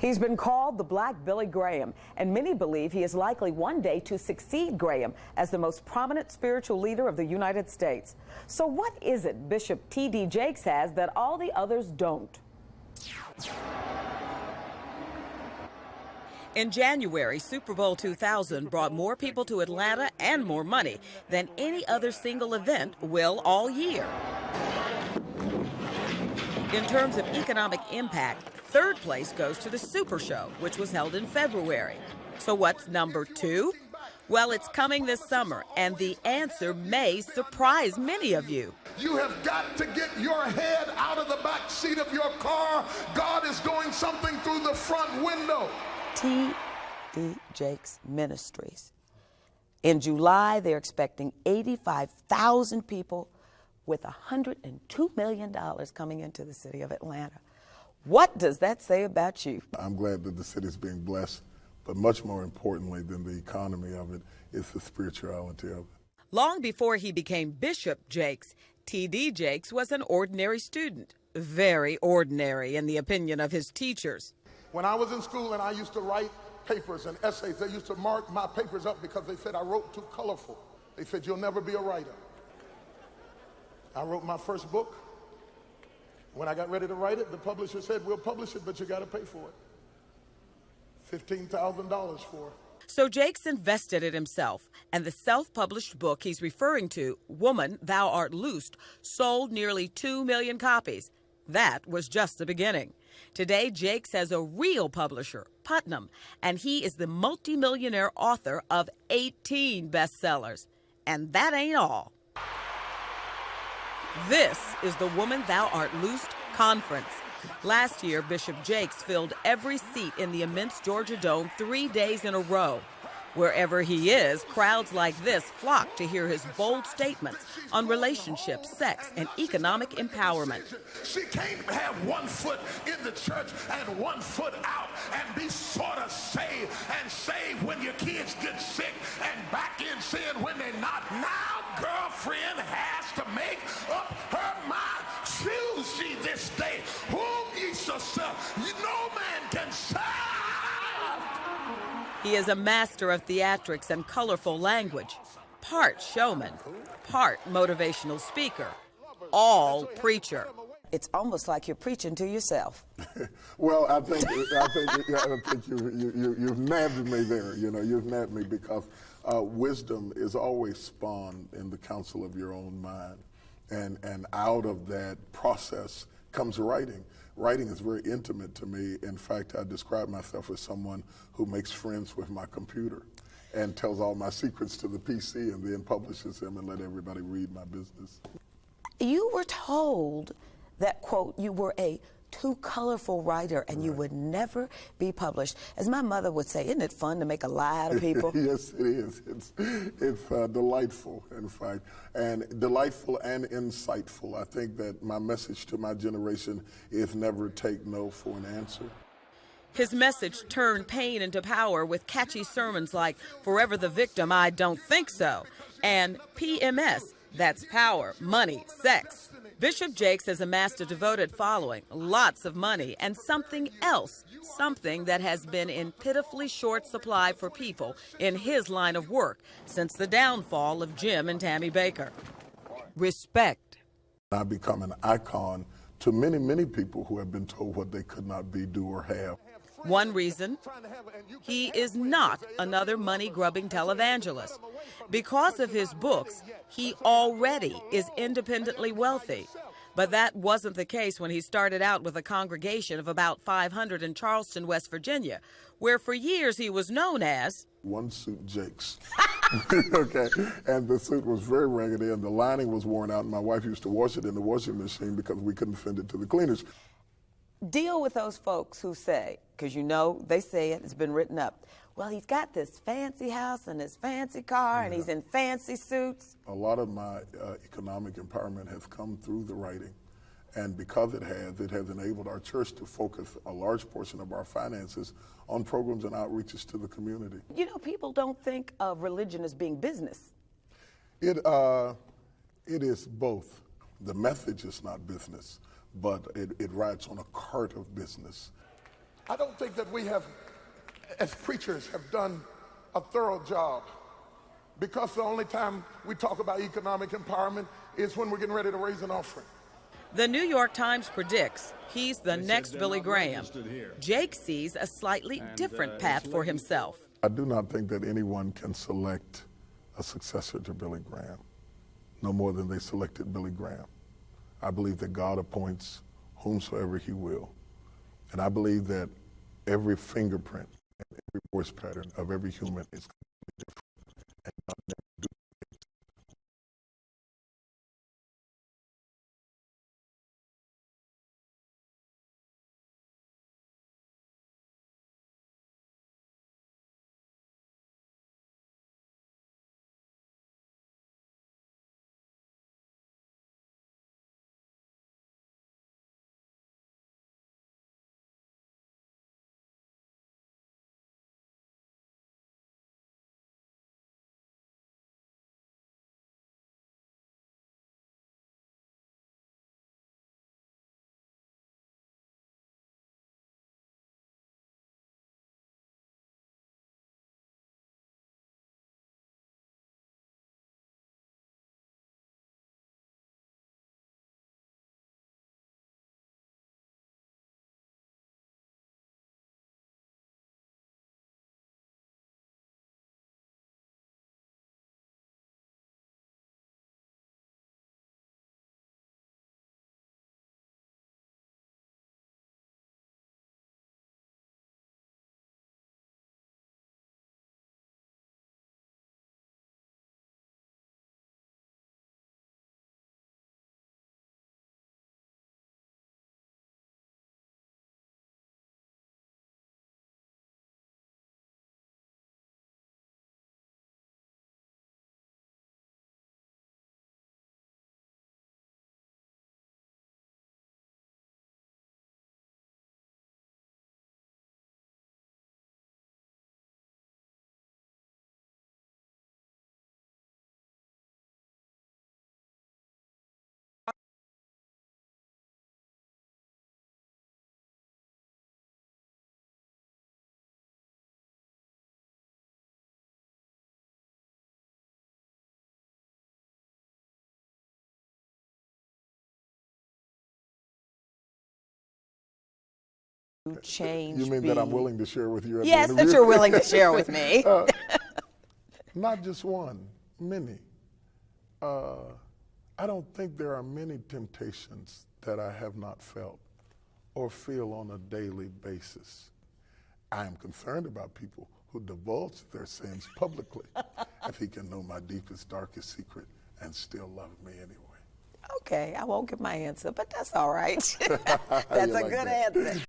He's been called the Black Billy Graham, and many believe he is likely one day to succeed Graham as the most prominent spiritual leader of the United States. So what is it Bishop T.D. Jakes has that all the others don't? In January, Super Bowl 2000 brought more people to Atlanta and more money than any other single event will all year. In terms of economic impact, third place goes to the Super Show, which was held in February. So what's number two? Well, it's coming this summer, and the answer may surprise many of you. You have got to get your head out of the back seat of your car. God is doing something through the front window. T.D. Jakes Ministries. In July, they're expecting 85,000 people with $102 million coming into the city of Atlanta. What does that say about you? I'm glad that the city is being blessed, but much more importantly than the economy of it is the spirituality of it. Long before he became Bishop Jakes, T.D. Jakes was an ordinary student, very ordinary in the opinion of his teachers. When I was in school and I used to write papers and essays, they used to mark my papers up because they said I wrote too colorful. They said, you'll never be a writer. I wrote my first book. When I got ready to write it, the publisher said, we'll publish it, but you got to pay for it. $15,000 for it. So Jakes invested it himself, and the self-published book he's referring to, Woman, Thou Art Loosed, sold nearly 2 million copies. That was just the beginning. Today, Jakes has a real publisher, Putnam, and he is the multimillionaire author of 18 bestsellers. And that ain't all. This is the Woman Thou Art Loosed Conference. Last year, Bishop Jakes filled every seat in the immense Georgia Dome 3 days in a row. Wherever he is, crowds like this flock to hear his bold statements on relationships, sex, and economic empowerment. She can't have one foot in the church and one foot out and be sort of saved and saved when your kids get sick and back in sin when they're not. Now, girlfriend has to make up her mind. Choose ye this day whom ye shall serve. No man can serve. He is a master of theatrics and colorful language, part showman, part motivational speaker, all preacher. It's almost like you're preaching to yourself. Well, I think you've nabbed me there. You know, you've nabbed me because wisdom is always spawned in the counsel of your own mind, and out of that process comes writing. Writing is very intimate to me. In fact, I describe myself as someone who makes friends with my computer and tells all my secrets to the PC and then publishes them and let everybody read my business. You were told that, quote, you were a too colorful writer and you would never be published. As my mother would say, isn't it fun to make a lie out of people? Yes, it is. It's delightful, in fact, and delightful and insightful. I think that my message to my generation is never take no for an answer. His message turned pain into power with catchy sermons like Forever the Victim, I Don't Think So, and PMS, that's power, money, sex. Bishop Jakes has amassed a devoted following, lots of money, and something else, something that has been in pitifully short supply for people in his line of work since the downfall of Jim and Tammy Baker. Respect. I've become an icon to many, many people who have been told what they could not be, do, or have. One reason, he is not another money-grubbing televangelist. Because of his books, he already is independently wealthy. But that wasn't the case when he started out with a congregation of about 500 in Charleston, West Virginia, where for years he was known as One Suit Jakes. Okay, and the suit was very raggedy and the lining was worn out, and my wife used to wash it in the washing machine because we couldn't send it to the cleaners. Deal with those folks who say, because you know they say it, it's been written up, well, he's got this fancy house and this fancy car and he's in fancy suits. A lot of my economic empowerment has come through the writing, and because it has enabled our church to focus a large portion of our finances on programs and outreaches to the community. You know, people don't think of religion as being business. It is both. The message is not business, but it rides on a cart of business. I don't think that we have, as preachers, have done a thorough job, because the only time we talk about economic empowerment is when we're getting ready to raise an offering. The New York Times predicts he's the next Billy Graham. Jake sees a slightly different path for himself. I do not think that anyone can select a successor to Billy Graham, no more than they selected Billy Graham. I believe that God appoints whomsoever he will. And I believe that every fingerprint and every voice pattern of every human is completely different. And God never duplicates. Change You mean that I'm willing to share with you at Yes, the that interview? you're willing to share with me. Not just one, many. I don't think there are many temptations that I have not felt or feel on a daily basis. I am concerned about people who divulge their sins publicly. If he can know my deepest, darkest secret and still love me anyway. Okay, I won't give my answer, but that's all right. How That's you a like good that? answer.